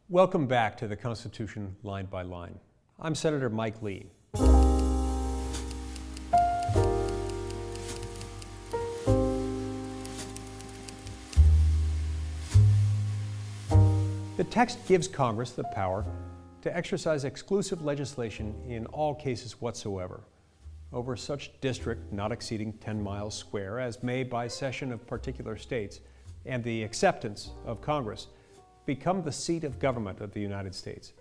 Welcome back to the Constitution Line by Line. I'm Senator Mike Lee. The text gives Congress the power to exercise exclusive legislation in all cases whatsoever over such district not exceeding 10 miles square as may by cession of particular states and the acceptance of Congress become the seat of government of the United States,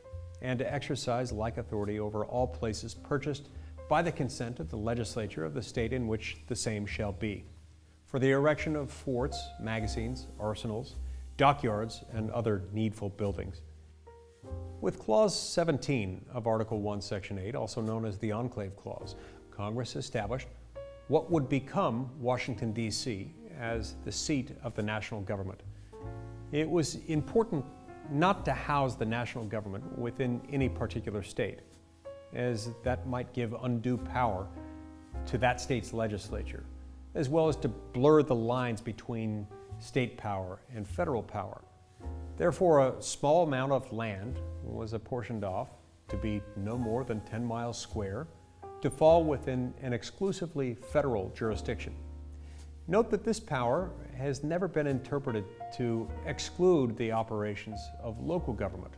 and to exercise like authority over all places purchased by the consent of the legislature of the state in which the same shall be, for the erection of forts, magazines, arsenals, dockyards, and other needful buildings. With Clause 17 of Article 1, Section 8, also known as the Enclave Clause, Congress established what would become Washington, D.C. as the seat of the national government. It was important not to house the national government within any particular state, as that might give undue power to that state's legislature, as well as to blur the lines between state power and federal power. Therefore, a small amount of land was apportioned off to be no more than 10 miles square to fall within an exclusively federal jurisdiction. Note that this power has never been interpreted to exclude the operations of local government,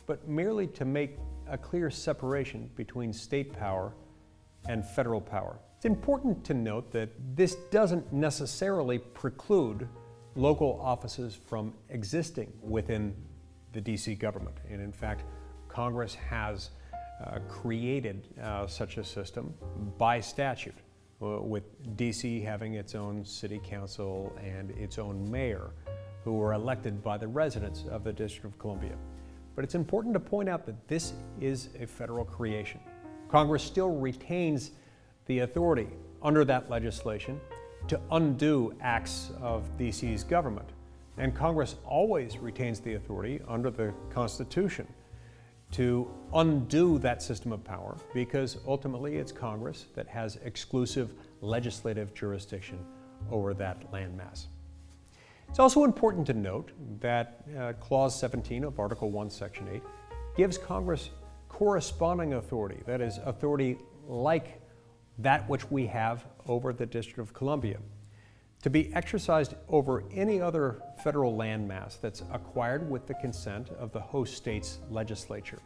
but merely to make a clear separation between state power and federal power. It's important to note that this doesn't necessarily preclude local offices from existing within the DC government. And in fact, Congress has created such a system by statute, with DC having its own city council and its own mayor, who are elected by the residents of the District of Columbia. But it's important to point out that this is a federal creation. Congress still retains the authority under that legislation to undo acts of DC's government. And Congress always retains the authority under the Constitution to undo that system of power, because ultimately it's Congress that has exclusive legislative jurisdiction over that landmass. It's also important to note that Clause 17 of Article 1, Section 8 gives Congress corresponding authority, that is, authority like that which we have over the District of Columbia, to be exercised over any other federal landmass that's acquired with the consent of the host state's legislature.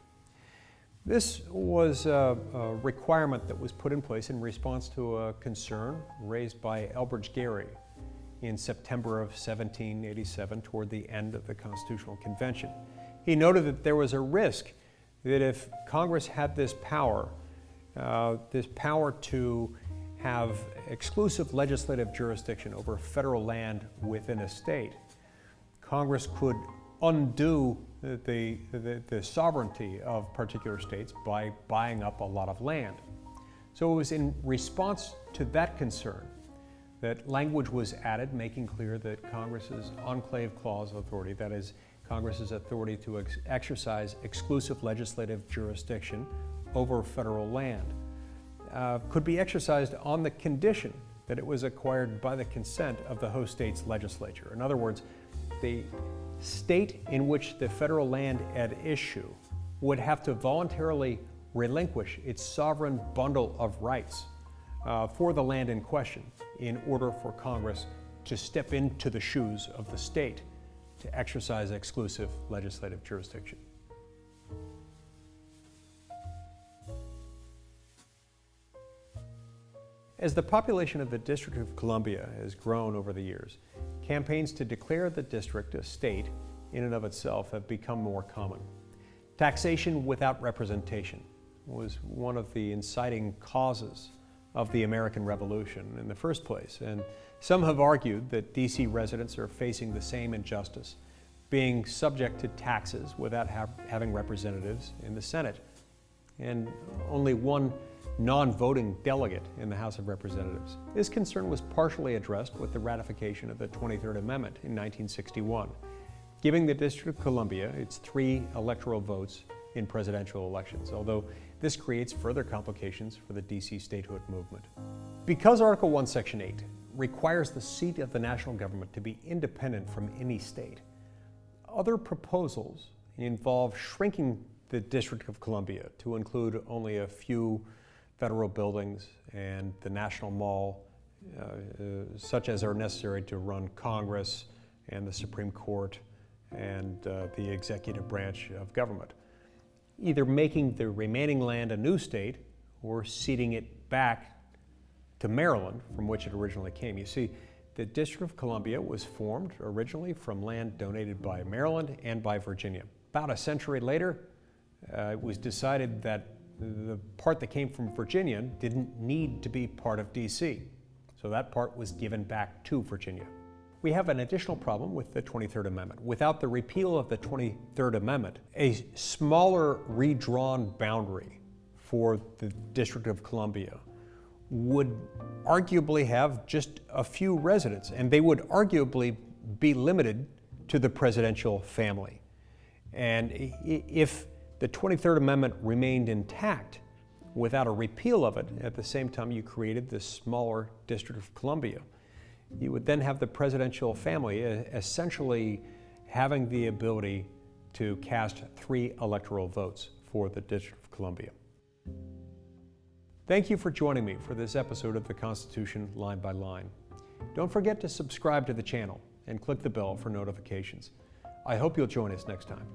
This was a requirement that was put in place in response to a concern raised by Elbridge Gerry in September of 1787 toward the end of the Constitutional Convention. He noted that there was a risk that if Congress had this power to have exclusive legislative jurisdiction over federal land within a state, Congress could undo the sovereignty of particular states by buying up a lot of land. So it was in response to that concern that language was added making clear that Congress's Enclave Clause authority, that is, Congress's authority to exercise exclusive legislative jurisdiction over federal land, could be exercised on the condition that it was acquired by the consent of the host state's legislature. In other words, the state in which the federal land at issue would have to voluntarily relinquish its sovereign bundle of rights for the land in question in order for Congress to step into the shoes of the state to exercise exclusive legislative jurisdiction. As the population of the District of Columbia has grown over the years, campaigns to declare the district a state in and of itself have become more common. Taxation without representation was one of the inciting causes of the American Revolution in the first place, and some have argued that DC residents are facing the same injustice, being subject to taxes without having representatives in the Senate, and only one non-voting delegate in the House of Representatives. This concern was partially addressed with the ratification of the 23rd Amendment in 1961, giving the District of Columbia its 3 electoral votes in presidential elections, although this creates further complications for the DC statehood movement. Because Article 1, Section 8 requires the seat of the national government to be independent from any state, other proposals involved shrinking the District of Columbia to include only a few federal buildings and the National Mall, such as are necessary to run Congress and the Supreme Court and the executive branch of government, either making the remaining land a new state or ceding it back to Maryland, from which it originally came. You see, the District of Columbia was formed originally from land donated by Maryland and by Virginia. About a century later, it was decided that the part that came from Virginia didn't need to be part of DC. So that part was given back to Virginia. We have an additional problem with the 23rd Amendment. Without the repeal of the 23rd Amendment, a smaller redrawn boundary for the District of Columbia would arguably have just a few residents, and they would arguably be limited to the presidential family. And if the 23rd Amendment remained intact without a repeal of it, at the same time you created this smaller District of Columbia, you would then have the presidential family essentially having the ability to cast 3 electoral votes for the District of Columbia. Thank you for joining me for this episode of the Constitution Line by Line. Don't forget to subscribe to the channel and click the bell for notifications. I hope you'll join us next time.